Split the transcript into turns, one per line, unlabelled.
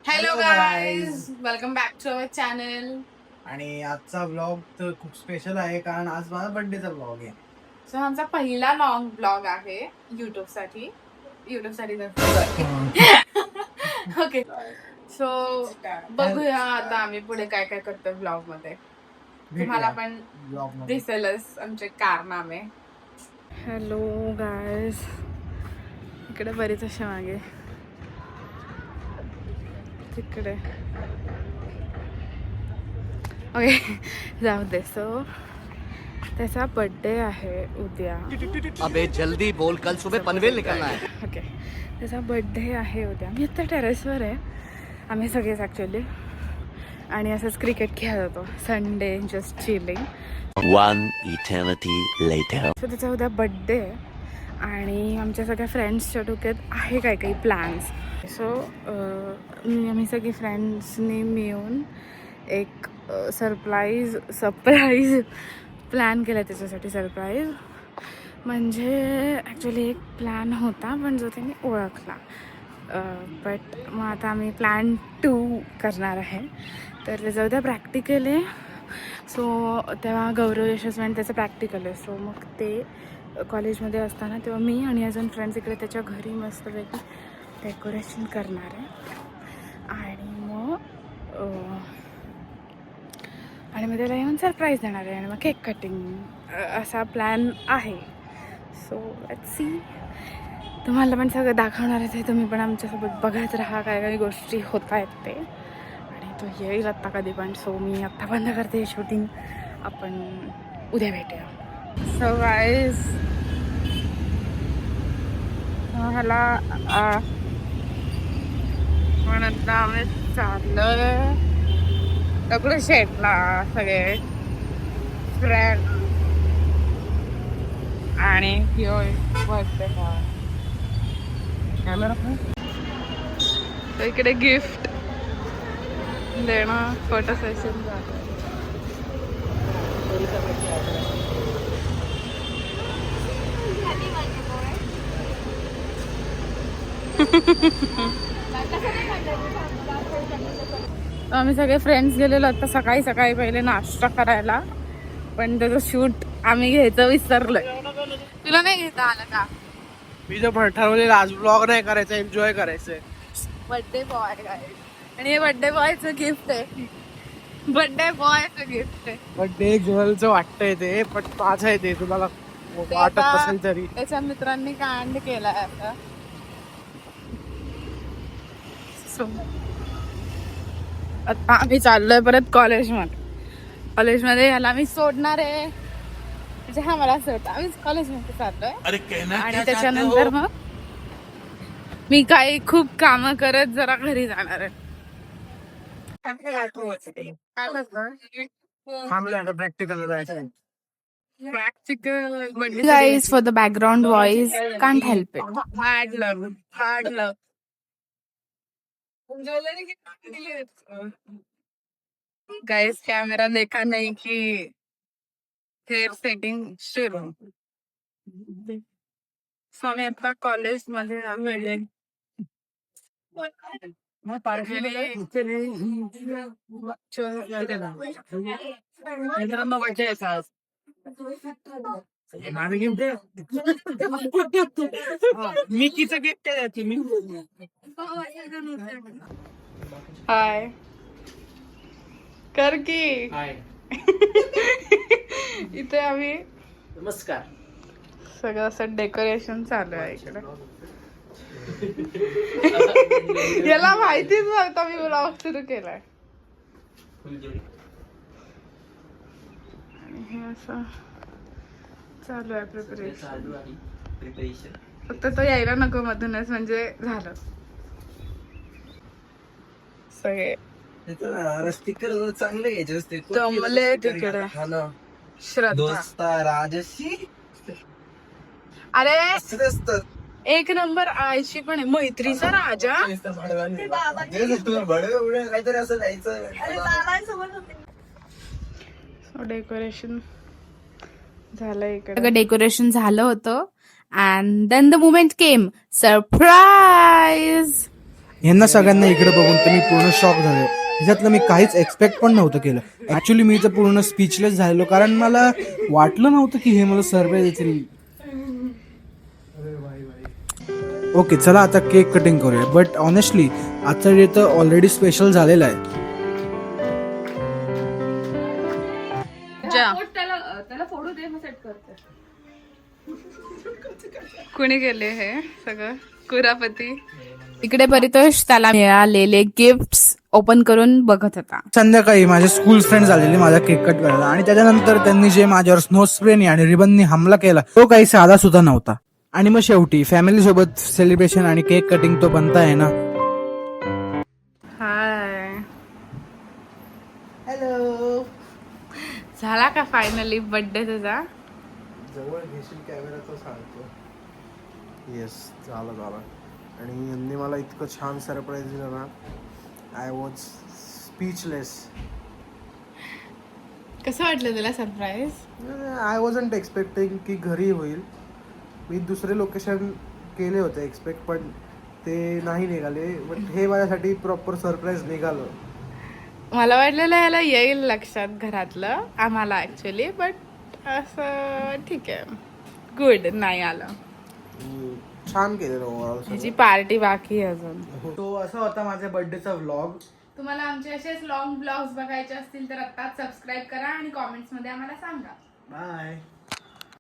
Hello guys, welcome back to our channel.
आणि आजचा vlog तर खूप स्पेशल आहे कारण आज माझा बर्थडेचा व्लॉग आहे.
सो आमचा पहिला लॉंग ब्लॉग आहे युट्यूब साठी. ओके, सो बघूया आता आम्ही पुढे काय काय करतो ब्लॉग मध्ये. तुम्हाला पण
ब्लॉग मध्ये
दिसेलच आमचे कारनामे. हॅलो गाईज, इकडे बरीच असे मागे तिकडे. ओके, जाऊ दे. सो त्याचा बर्थडे आहे उद्या.
अबे जल्दी बोल, कल सुबह पनवेल निकलना है.
ओके, त्याचा बर्थडे आहे उद्या. मी आता टेरेसवर आहे, आम्ही सगळेच ॲक्च्युली, आणि असंच क्रिकेट खेळत होतो. Sunday just chilling.
One eternity later.
So त्याचा उद्या बड्डे आहे आणि आमच्या सगळ्या फ्रेंड्सच्या डोक्यात आहे काही काही प्लॅन्स. सो आम्ही सगळी फ्रेंड्सनी मिळून एक सरप्राईज प्लॅन केला त्याच्यासाठी. सरप्राईज म्हणजे ॲक्च्युली एक प्लॅन होता पण जो त्यांनी ओळखला. बट मग आता आम्ही प्लॅन 2 करणार आहे. तर त्याचं उद्या प्रॅक्टिकल आहे. सो तेव्हा गौरव यशस्वी त्याचं प्रॅक्टिकल आहे. सो मग ते कॉलेजमध्ये असताना तेव्हा मी आणि अजून फ्रेंड्स इकडे त्याच्या घरी मस्तपैकी डेकोरेशन करणार आहे. आणि मग त्याला येऊन सरप्राईज देणार आहे आणि मग केक कटिंग असा प्लॅन आहे. So let's see. तुम्हाला पण सगळं दाखवणारच आहे. तुम्ही पण आमच्यासोबत बघत राहा काय काही गोष्टी होत आहेत ते. आणि तो येईल आत्ता कधी पण. सो मी आत्ता बंद करते शूटिंग. आपण उद्या भेटूया. सो गाईज, मला म्हणत आम्ही चाललोय दगडूशेठला सगळे फ्रेंड. आणि इकडे गिफ्ट देणं, फोटो सेशन झालं. आम्ही सगळे फ्रेंड्स गेलेलो आता सकाळी सकाळी पहिले नाश्ता करायला. पण त्याचं शूट आम्ही घ्यायचं विसरलोय. तुला नाही घेता आलं का?
मी तर ठरवलेलं आज ब्लॉग नाही करायचा, एन्जॉय करायचंय.
बर्थडे बॉय आहे आणि हे बर्थडे बॉयचं गिफ्ट आहे. बर्थडे बॉयचं गिफ्ट आहे.
बर्थडे गर्लचं वाटतंय ते, पण माझं आहे ते तुम्हाला वाटत असेल तरी.
त्याच्या मित्रांनी कांड केलाय आता. आता आम्ही चाललोय परत कॉलेजमध्ये याला मी सोडणार आहे. म्हणजे हा मला सोडतो, आम्ही कॉलेजमध्ये चाललोय. आणि त्याच्यानंतर मग मी काही खूप कामं करत जरा घरी जाणार आहे.
प्रॅक्टिकल जायचं.
Practical guys, for the background voice, can't help it. Hard love. Guys, camera देखा नहीं कि हेयर सेटिंग शुरू. सो आम्ही आता कॉलेज मध्ये मिळेल.
मिकीचं गिफ्ट आहे मी.
हाय कर की. इथे आम्ही
नमस्कार.
सगळं असं डेकोरेशन चालू आहे इकडे. याला माहितीच नव्हतं मी ब्लॉग सुरू केलाय. आणि हे असं चालू आहे प्रिपरेशन. फक्त तो यायला नको मधूनच, म्हणजे झालं. सगळे
स्टिकर चांगले घ्यायचे असते.
जमले तिकडे. श्रद्धा,
राजशी,
अरे
असतात
एक नंबर आयशी पण आहे. मैत्रीचा राजा.
काहीतरी असं जायचं.
डेकोरेशन झालं इकडे. डेकोरेशन झालं होतं. And then the moment came. Surprise.
यांना सगळ्यांना इकडे बघून तर मी पूर्ण शॉक झालो. ह्याच्यातलं मी काहीच एक्सपेक्ट पण नव्हतं केलं. ॲक्च्युली मी तर पूर्ण स्पीचलेस झालेलो, कारण मला वाटलं नव्हतं की हे मला सरप्राईज देतील. ओके, चला आता केक कटिंग करूया. बट ऑनेस्टली आजचा डे तर ऑलरेडी स्पेशल झालेला आहे.
त्याला फोडू दे, मग सेट करते. कुणी केले हे सगळं? कुरापती. इकडे परितोष त्याला मिळालेले गिफ्ट्स ओपन करून बघत होता.
संध्याकाळी माझे स्कूल फ्रेंड्स आलेले माझा केक कट करायला, आणि त्याच्यानंतर त्यांनी जे माझ्यावर स्नो स्प्रेनी आणि रिबननी हमला केला तो काही साधा सुद्धा नव्हता. आणि मग शेवटी फॅमिली सोबत सेलिब्रेशन आणि केक कटिंग तो बनता आहे ना.
हाय,
हॅलो.
झाला का फायनली बर्थडे तुझा?
जवळ घेशील कॅमेरा तो सांगतो. येस, झालं. आणि यांनी मला इतकं छान सरप्राईज दिलं ना, आय वॉज स्पीचलेस.
कसं वाटलं तुला सरप्राईज?
आय वॉजंट एक्सपेक्टिंग की घरी होईल. मी दुसरे लोकेशन केले होते एक्सपेक्ट, पण ते नाही निघाले. बट हे माझ्यासाठी प्रॉपर सरप्राईज निघालं.
मला वाटलेलं याला येईल लक्षात घरातलं आम्हाला ॲक्च्युली, बट असं ठीक आहे, गुड नाही आलं.
छान केलेलं ओव्हरऑल.
ह्याची पार्टी बाकी आहे अजून.
तो असा होता माझ्या बर्थडेचा व्लॉग.
तुम्हाला आमचे असेच लॉंग ब्लॉग्स बघायचे असतील तर आत्ताच सबस्क्राईब करा आणि कॉमेंट्समध्ये आम्हाला सांगा.
बाय.